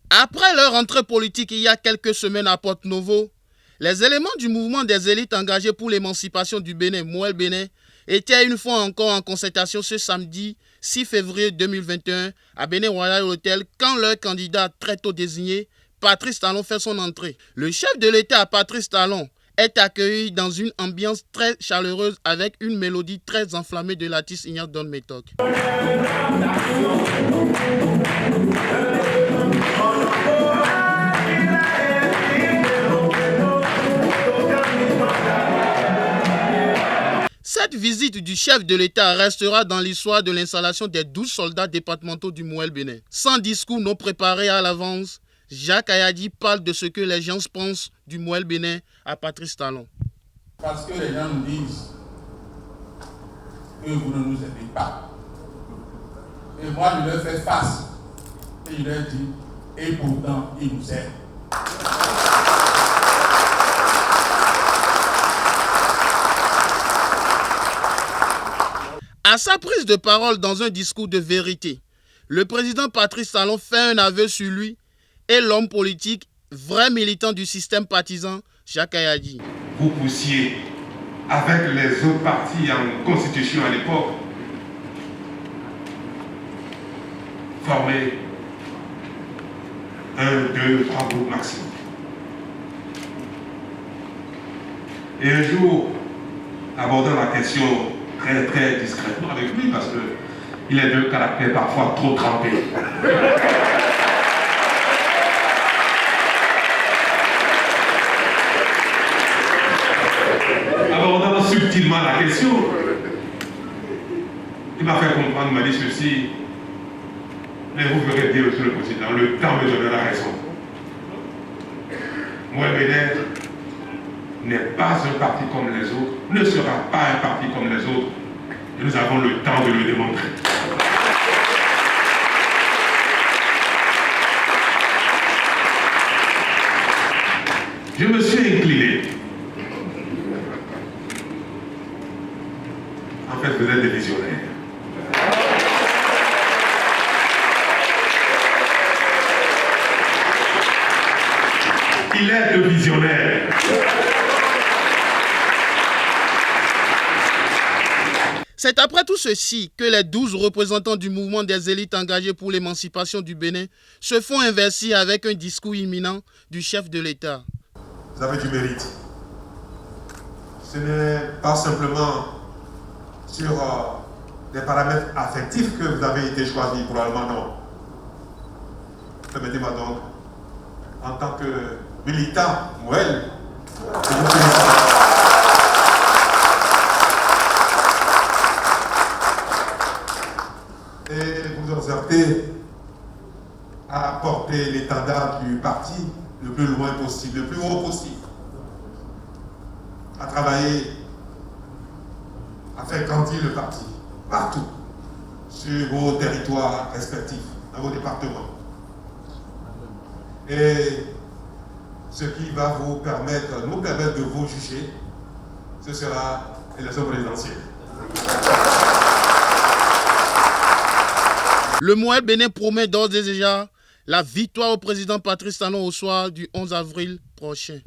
Après leur entrée politique il y a quelques semaines à Porto-Novo, les éléments du mouvement des élites engagés pour l'émancipation du Bénin, Mouel Bénin, étaient une fois encore en concertation ce samedi 6 février 2021 à Bénin Royal Hotel quand leur candidat très tôt désigné, Patrice Talon, fait son entrée. Le chef de l'État, Patrice Talon, est accueilli dans une ambiance très chaleureuse avec une mélodie très enflammée de l'artiste Ignace Don Metok. Cette visite du chef de l'État restera dans l'histoire de l'installation des 12 soldats départementaux du Mouel Bénin. Sans discours non préparé à l'avance, Jacques Ayadi parle de ce que les gens pensent du Mouel Bénin à Patrice Talon. Parce que les gens nous disent que vous ne nous aimez pas. Et moi, je leur fais face. Et je leur dis, et pourtant, ils nous aiment. À sa prise de parole dans un discours de vérité, le président Patrice Talon fait un aveu sur lui et l'homme politique, vrai militant du système partisan, Jacques Ayadi. Vous poussiez, avec les autres partis en constitution à l'époque, former 1, 2, 3 groupes maximum. Et un jour, abordant la question très discrètement avec lui, parce qu'il est de caractère parfois trop trempé. Abordant subtilement la question, il m'a fait comprendre, il m'a dit ceci, mais vous verrez bien, monsieur le président, le temps me donnera raison. Moi, Bénin n'est pas un parti comme les autres, ne sera pas un parti comme les autres, et nous avons le temps de le démontrer. Je me suis incliné. En fait, vous êtes des visionnaires. Il est le visionnaire. C'est après tout ceci que les 12 représentants du mouvement des élites engagés pour l'émancipation du Bénin se font investir avec un discours imminent du chef de l'État. Vous avez du mérite. Ce n'est pas simplement sur des paramètres affectifs que vous avez été choisi, probablement non. Permettez-moi donc, en tant que militant, Mouel, je vous félicite. Et vous exhortez à porter l'étendard du parti le plus loin possible, le plus haut possible, à travailler, à faire grandir le parti, partout, sur vos territoires respectifs, dans vos départements. Et ce qui va vous permettre, nous permettre de vous juger, ce sera l'élection présidentielle. Le Mouel Bénin promet d'ores et déjà la victoire au président Patrice Talon au soir du 11 avril prochain.